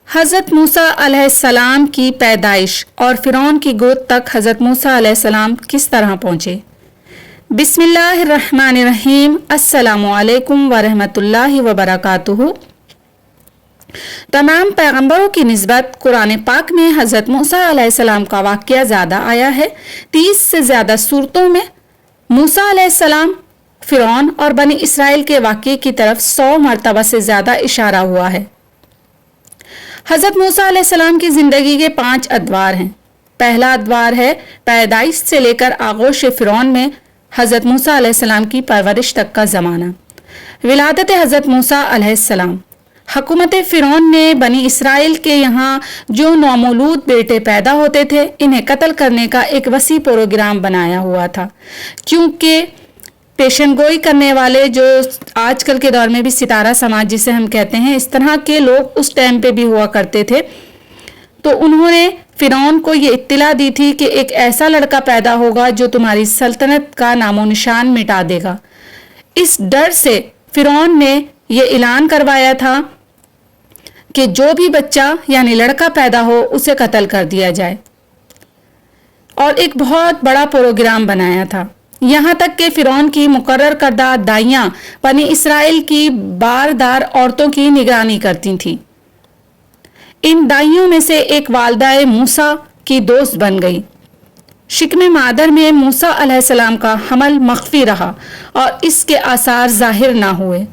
حضرت موسیٰ علیہ السلام کی پیدائش اور فرعون کی گود تک حضرت موسیٰ علیہ السلام کس طرح پہنچے؟ بسم اللہ الرحمن الرحیم۔ السلام علیکم ورحمۃ اللہ وبرکاتہ۔ تمام پیغمبروں کی نسبت قرآن پاک میں حضرت موسیٰ علیہ السلام کا واقعہ زیادہ آیا ہے۔ 30 سے زیادہ صورتوں میں موسیٰ علیہ السلام، فرعون اور بنی اسرائیل کے واقعے کی طرف 100 مرتبہ سے زیادہ اشارہ ہوا ہے۔ حضرت موسیٰ علیہ السلام کی زندگی کے 5 ادوار ہیں۔ پہلا ادوار ہے پیدائش سے لے کر آغوش فرعون میں حضرت موسیٰ علیہ السلام کی پرورش تک کا زمانہ۔ ولادت حضرت موسیٰ علیہ السلام۔ حکومت فرعون نے بنی اسرائیل کے یہاں جو نومولود بیٹے پیدا ہوتے تھے انہیں قتل کرنے کا ایک وسیع پروگرام بنایا ہوا تھا، کیونکہ پیشن گوئی کرنے والے جو آج کل کے دور میں بھی ستارہ سماج جسے ہم کہتے ہیں، اس طرح کے لوگ اس ٹائم پہ بھی ہوا کرتے تھے۔ تو انہوں نے فرعون کو یہ اطلاع دی تھی کہ ایک ایسا لڑکا پیدا ہوگا جو تمہاری سلطنت کا نام و نشان مٹا دے گا۔ اس ڈر سے فرعون نے یہ اعلان کروایا تھا کہ جو بھی بچہ یعنی لڑکا پیدا ہو اسے قتل کر دیا جائے، اور ایک بہت بڑا پروگرام بنایا تھا، یہاں تک کہ فرعون کی مقرر کردہ دائیاں بنی اسرائیل کی باردار عورتوں کی نگرانی کرتی تھیں۔ ان دائیوں میں سے ایک والدہ موسیٰ کی دوست بن گئی۔ شکم مادر میں موسیٰ علیہ السلام کا حمل مخفی رہا اور اس کے آثار ظاہر نہ ہوئے۔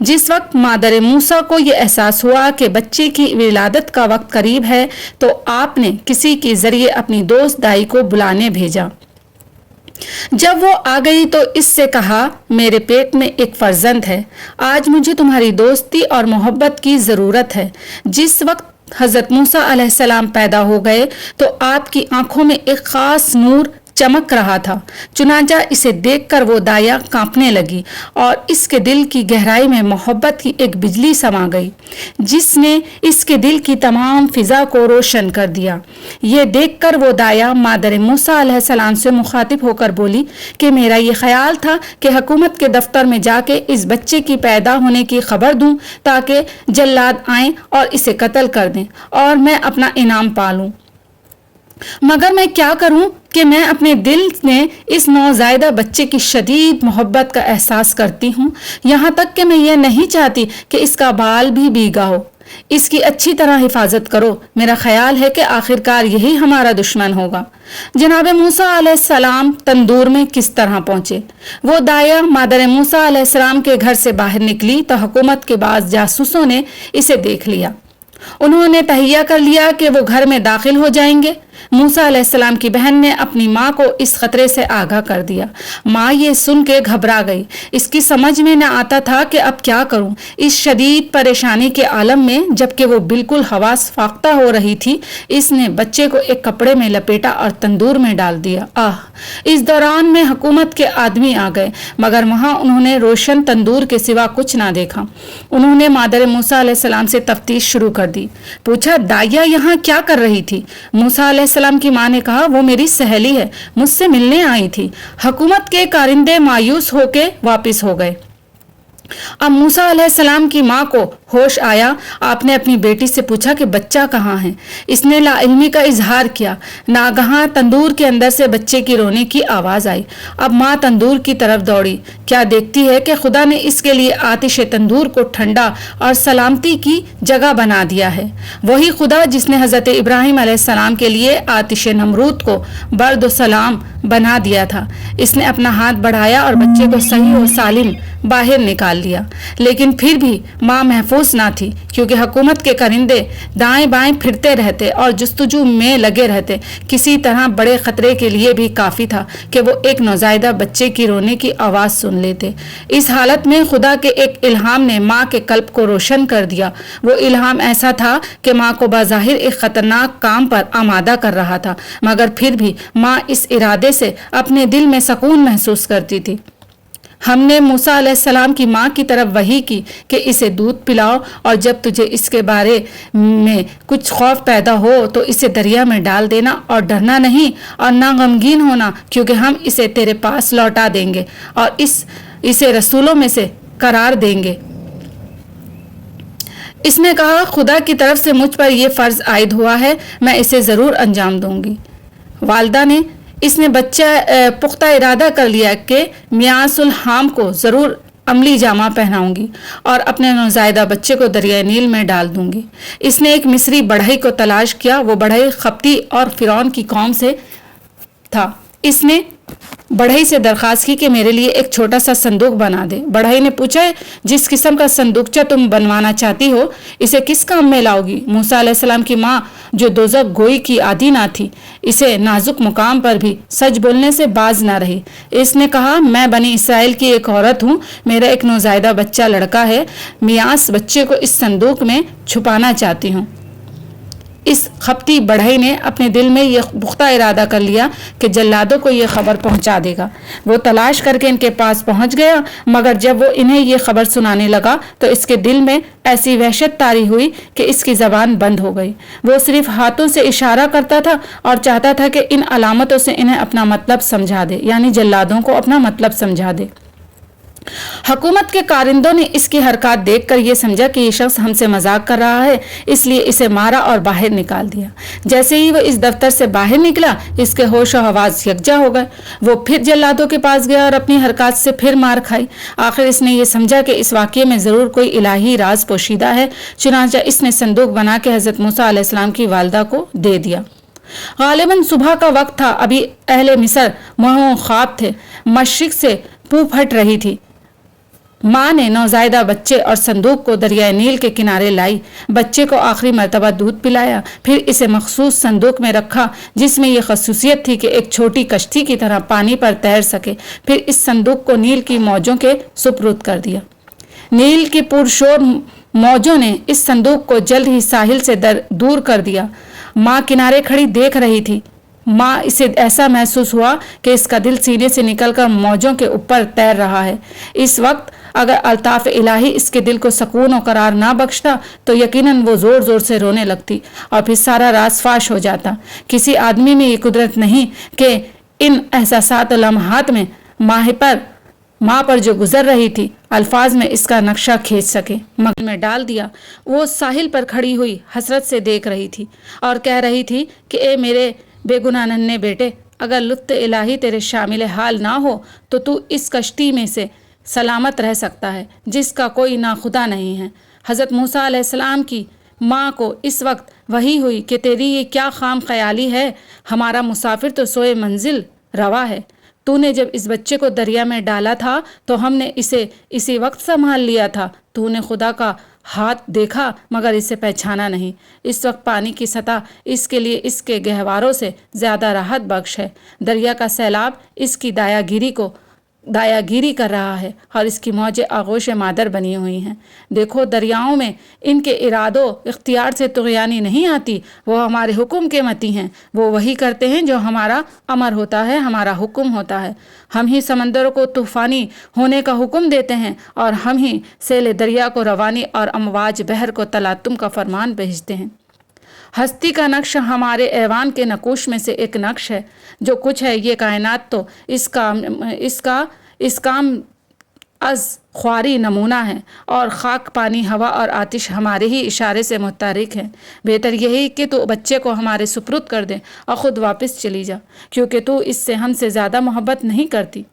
جس وقت مادر موسیٰ کو یہ احساس ہوا کہ بچے کی ولادت کا وقت قریب ہے تو آپ نے کسی کے ذریعے اپنی دوست دائی کو بلانے بھیجا۔ جب وہ آ گئی تو اس سے کہا، میرے پیٹ میں ایک فرزند ہے، آج مجھے تمہاری دوستی اور محبت کی ضرورت ہے۔ جس وقت حضرت موسیٰ علیہ السلام پیدا ہو گئے تو آپ کی آنکھوں میں ایک خاص نور چمک رہا تھا، چنانچہ اسے دیکھ کر وہ دایا کانپنے لگی اور اس کے دل کی گہرائی میں محبت کی ایک بجلی سما گئی جس نے اس کے دل کی تمام فضا کو روشن کر دیا۔ یہ دیکھ کر وہ دایا مادر موسیٰ علیہ السلام سے مخاطب ہو کر بولی کہ میرا یہ خیال تھا کہ حکومت کے دفتر میں جا کے اس بچے کی پیدا ہونے کی خبر دوں تاکہ جلاد آئیں اور اسے قتل کر دیں اور میں اپنا انعام پالوں، مگر میں کیا کروں کہ میں اپنے دل میں اس نوزائیدہ بچے کی شدید محبت کا احساس کرتی ہوں، یہاں تک کہ میں یہ نہیں چاہتی کہ اس کا بال بھی بھیگا ہو۔ اس کی اچھی طرح حفاظت کرو، میرا خیال ہے کہ آخرکار یہی ہمارا دشمن ہوگا۔ جناب موسیٰ علیہ السلام تندور میں کس طرح پہنچے؟ وہ دایا مادر موسیٰ علیہ السلام کے گھر سے باہر نکلی تو حکومت کے بعض جاسوسوں نے اسے دیکھ لیا۔ انہوں نے تہیہ کر لیا کہ وہ گھر میں داخل ہو جائیں گے۔ موسیٰ علیہ السلام کی بہن نے اپنی ماں کو اس خطرے سے آگاہ کر دیا۔ ماں یہ سن کے گھبرا گئی، اس کی سمجھ میں نہ آتا تھا کہ اب کیا کروں۔ اس شدید پریشانی کے عالم میں جبکہ وہ بالکل حواس فاقدہ ہو رہی تھی، اس نے بچے کو ایک کپڑے میں لپیٹا اور تندور میں ڈال دیا۔ اس دوران میں حکومت کے آدمی آ گئے، مگر وہاں انہوں نے روشن تندور کے سوا کچھ نہ دیکھا۔ انہوں نے مادر موسیٰ علیہ السلام سے تفتیش شروع کر دی۔ پوچھا، دائیا یہاں کیا کر رہی تھی؟ موسیٰ علیہ السلام کی ماں نے کہا، وہ میری سہیلی ہے، مجھ سے ملنے آئی تھی۔ حکومت کے کارندے مایوس ہو کے واپس ہو گئے۔ اب موسیٰ علیہ السلام کی ماں کو ہوش آیا۔ آپ نے اپنی بیٹی سے پوچھا کہ بچہ کہاں ہے؟ اس نے لا علمی کا اظہار کیا۔ ناگہاں تندور کے اندر سے بچے کی رونے کی آواز آئی۔ اب ماں تندور کی طرف دوڑی، کیا دیکھتی ہے کہ خدا نے اس کے لیے آتش تندور کو ٹھنڈا اور سلامتی کی جگہ بنا دیا ہے۔ وہی خدا جس نے حضرت ابراہیم علیہ السلام کے لیے آتش نمرود کو برد و سلام بنا دیا تھا۔ اس نے اپنا ہاتھ بڑھایا اور بچے کو صحیح و سالم باہر نکال لیا، لیکن پھر بھی ماں محفوظ نہ تھی، کیونکہ حکومت کے کرندے دائیں بائیں پھرتے رہتے اور جستجو میں لگے رہتے۔ کسی طرح بڑے خطرے کے لیے بھی کافی تھا کہ وہ ایک نوزائیدہ بچے کی رونے کی آواز سن لیتے۔ اس حالت میں خدا کے ایک الہام نے ماں کے قلب کو روشن کر دیا۔ وہ الہام ایسا تھا کہ ماں کو بظاہر ایک خطرناک کام پر آمادہ کر رہا تھا، مگر پھر بھی ماں اس ارادے سے اپنے دل میں سکون محسوس کرتی تھی۔ ہم نے موسیٰ علیہ السلام کی ماں کی طرف وحی کی کہ اسے دودھ پلاؤ اور جب تجھے اس کے بارے میں کچھ خوف پیدا ہو تو اسے دریا میں ڈال دینا اور ڈرنا نہیں اور نہ غمگین ہونا، کیونکہ ہم اسے تیرے پاس لوٹا دیں گے اور اسے رسولوں میں سے قرار دیں گے۔ اس نے کہا خدا کی طرف سے مجھ پر یہ فرض عائد ہوا ہے، میں اسے ضرور انجام دوں گی۔ والدہ نے اس نے بچہ پختہ ارادہ کر لیا کہ میاں سلحام کو ضرور عملی جامہ پہناؤں گی اور اپنے نوزائیدہ بچے کو دریائے نیل میں ڈال دوں گی۔ اس نے ایک مصری بڑھئی کو تلاش کیا، وہ بڑھئی قبطی اور فرعون کی قوم سے تھا۔ اس نے بڑھئی سے درخواست کی کہ میرے لیے ایک چھوٹا سا صندوق بنا دے۔ بڑھئی نے پوچھا جس قسم کا صندوقچہ تم بنوانا چاہتی ہو اسے کس کام میں لاؤ گی؟ موسیٰ علیہ السلام کی ماں جو دوزخ گوئی کی عادی نہ تھی، اسے نازک مقام پر بھی سچ بولنے سے باز نہ رہی۔ اس نے کہا میں بنی اسرائیل کی ایک عورت ہوں، میرا ایک نوزائیدہ بچہ لڑکا ہے، میاس بچے کو اس صندوق میں چھپانا چاہتی ہوں۔ اس قبطی بڑھئی نے اپنے دل میں یہ پختہ ارادہ کر لیا کہ جلادوں کو یہ خبر پہنچا دے گا۔ وہ تلاش کر کے ان کے پاس پہنچ گیا، مگر جب وہ انہیں یہ خبر سنانے لگا تو اس کے دل میں ایسی وحشت طاری ہوئی کہ اس کی زبان بند ہو گئی۔ وہ صرف ہاتھوں سے اشارہ کرتا تھا اور چاہتا تھا کہ ان علامتوں سے انہیں اپنا مطلب سمجھا دے، یعنی جلادوں کو اپنا مطلب سمجھا دے۔ حکومت کے کارندوں نے اس کی حرکات دیکھ کر یہ سمجھا کہ یہ شخص ہم سے مذاق کر رہا ہے، اس لیے اسے مارا اور باہر نکال دیا۔ جیسے ہی وہ اس دفتر سے باہر نکلا اس کے ہوش و حواس یکجا ہو گئے۔ وہ پھر جلادوں کے پاس گیا اور اپنی حرکات سے پھر مار کھائی۔ آخر اس نے یہ سمجھا کہ اس واقعے میں ضرور کوئی الہی راز پوشیدہ ہے، چنانچہ اس نے صندوق بنا کے حضرت موسیٰ علیہ السلام کی والدہ کو دے دیا۔ غالباً صبح کا وقت تھا، ابھی اہل مصر محو خواب تھے، مشرق سے پھو پھٹ رہی تھی۔ ماں نے نوزائیدہ بچے اور صندوق کو دریائے نیل کے کنارے لائی، بچے کو آخری مرتبہ دودھ پلایا، پھر اسے مخصوص صندوق میں رکھا جس میں یہ خصوصیت تھی کہ ایک چھوٹی کشتی کی طرح پانی پر تیر سکے، پھر اس صندوق کو نیل کی موجوں کے سپرد کر دیا۔ نیل کی پرشور موجوں نے اس صندوق کو جلد ہی ساحل سے دور کر دیا۔ ماں کنارے کھڑی دیکھ رہی تھی۔ ماں اسے ایسا محسوس ہوا کہ اس کا دل سینے سے نکل کر موجوں کے اوپر تیر رہا ہے۔ اس وقت اگر الطاف الہی اس کے دل کو سکون و قرار نہ بخشتا تو یقیناً وہ زور زور سے رونے لگتی اور پھر سارا راز فاش ہو جاتا۔ کسی آدمی میں یہ قدرت نہیں کہ ان احساسات و لمحات میں ماں پر جو گزر رہی تھی الفاظ میں اس کا نقشہ کھینچ سکے، مگر میں ڈال دیا۔ وہ ساحل پر کھڑی ہوئی حسرت سے دیکھ رہی تھی اور کہہ رہی تھی کہ اے میرے بے گناہ ننھے بیٹے، اگر لطف الہی تیرے شامل حال نہ ہو تو اس کشتی میں سے سلامت رہ سکتا ہے جس کا کوئی ناخدا نہیں ہے۔ حضرت موسیٰ علیہ السلام کی ماں کو اس وقت وحی ہوئی کہ تیری یہ کیا خام خیالی ہے، ہمارا مسافر تو سوئے منزل روا ہے۔ تو نے جب اس بچے کو دریا میں ڈالا تھا تو ہم نے اسے اسی وقت سنبھال لیا تھا۔ تو نے خدا کا ہاتھ دیکھا مگر اسے پہچانا نہیں۔ اس وقت پانی کی سطح اس کے لیے اس کے گہواروں سے زیادہ راحت بخش ہے۔ دریا کا سیلاب اس کی دایا گیری کر رہا ہے اور اس کی موجیں آغوش مادر بنی ہوئی ہیں۔ دیکھو دریاؤں میں ان کے ارادوں اختیار سے طغیانی نہیں آتی، وہ ہمارے حکم کے متی ہیں، وہ وہی کرتے ہیں جو ہمارا امر ہوتا ہے، ہمارا حکم ہوتا ہے۔ ہم ہی سمندر کو طوفانی ہونے کا حکم دیتے ہیں اور ہم ہی سیل دریا کو روانی اور امواج بحر کو تلاطم کا فرمان بھیجتے ہیں۔ ہستی کا نقش ہمارے ایوان کے نقوش میں سے ایک نقش ہے۔ جو کچھ ہے یہ کائنات تو اس کام از خواری نمونہ ہے، اور خاک پانی ہوا اور آتش ہمارے ہی اشارے سے متحرک ہیں۔ بہتر یہی کہ تو بچے کو ہمارے سپرد کر دے اور خود واپس چلی جا، کیونکہ تو اس سے ہم سے زیادہ محبت نہیں کرتی۔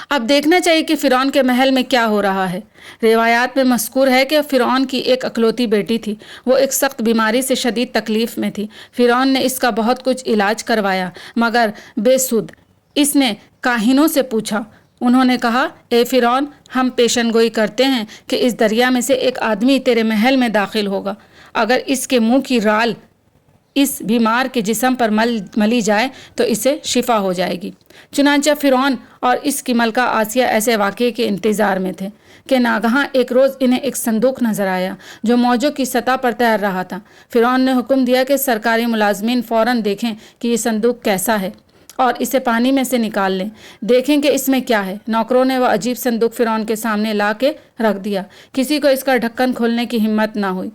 اب دیکھنا چاہیے کہ فرعون کے محل میں کیا ہو رہا ہے۔ روایات میں مذکور ہے کہ فرعون کی ایک اکلوتی بیٹی تھی، وہ ایک سخت بیماری سے شدید تکلیف میں تھی۔ فرعون نے اس کا بہت کچھ علاج کروایا مگر بے سود۔ اس نے کاہنوں سے پوچھا، انہوں نے کہا اے فرعون، ہم پیشن گوئی کرتے ہیں کہ اس دریا میں سے ایک آدمی تیرے محل میں داخل ہوگا، اگر اس کے منہ کی رال اس بیمار کے جسم پر ملی جائے تو اسے شفا ہو جائے گی۔ چنانچہ فرعون اور اس کی ملکہ آسیہ ایسے واقعے کے انتظار میں تھے کہ ناگہاں ایک روز انہیں ایک صندوق نظر آیا جو موجوں کی سطح پر تیر رہا تھا۔ فرعون نے حکم دیا کہ سرکاری ملازمین فوراً دیکھیں کہ یہ صندوق کیسا ہے اور اسے پانی میں سے نکال لیں، دیکھیں کہ اس میں کیا ہے۔ نوکروں نے وہ عجیب صندوق فرعون کے سامنے لا کے رکھ دیا، کسی کو اس کا ڈھکن کھولنے کی ہمت نہ ہوئی۔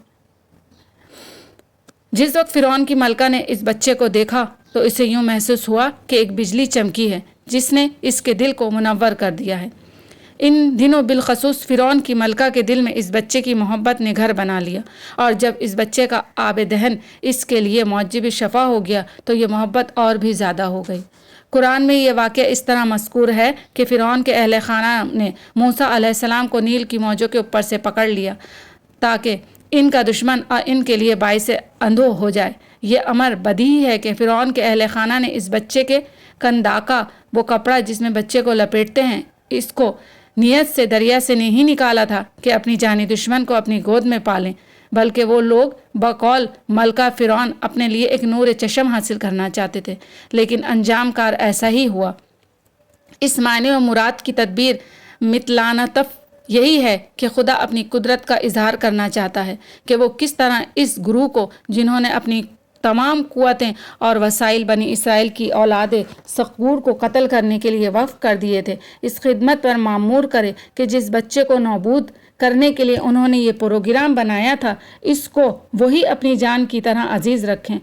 جس وقت فرعون کی ملکہ نے اس بچے کو دیکھا تو اسے یوں محسوس ہوا کہ ایک بجلی چمکی ہے جس نے اس کے دل کو منور کر دیا ہے۔ ان دنوں بالخصوص فرعون کی ملکہ کے دل میں اس بچے کی محبت نے گھر بنا لیا، اور جب اس بچے کا آب دہن اس کے لیے موجب شفا ہو گیا تو یہ محبت اور بھی زیادہ ہو گئی۔ قرآن میں یہ واقعہ اس طرح مذکور ہے کہ فرعون کے اہل خانہ نے موسیٰ علیہ السلام کو نیل کی موجوں کے اوپر سے پکڑ لیا تاکہ ان کا دشمن اور ان کے لیے باعث اندھو ہو جائے۔ یہ امر بدیہی ہے کہ فرعون کے اہل خانہ نے اس بچے کے کنداکا، وہ کپڑا جس میں بچے کو لپیٹتے ہیں، اس کو نیت سے دریا سے نہیں نکالا تھا کہ اپنی جانی دشمن کو اپنی گود میں پالیں، بلکہ وہ لوگ بقول ملکہ فرعون اپنے لیے ایک نور چشم حاصل کرنا چاہتے تھے، لیکن انجام کار ایسا ہی ہوا۔ اس معنی و مراد کی تدبیر مطلانتف یہی ہے کہ خدا اپنی قدرت کا اظہار کرنا چاہتا ہے کہ وہ کس طرح اس گروہ کو، جنہوں نے اپنی تمام قوتیں اور وسائل بنی اسرائیل کی اولاد ثقور کو قتل کرنے کے لیے وقف کر دیے تھے، اس خدمت پر معمور کرے کہ جس بچے کو نابود کرنے کے لیے انہوں نے یہ پروگرام بنایا تھا، اس کو وہی اپنی جان کی طرح عزیز رکھیں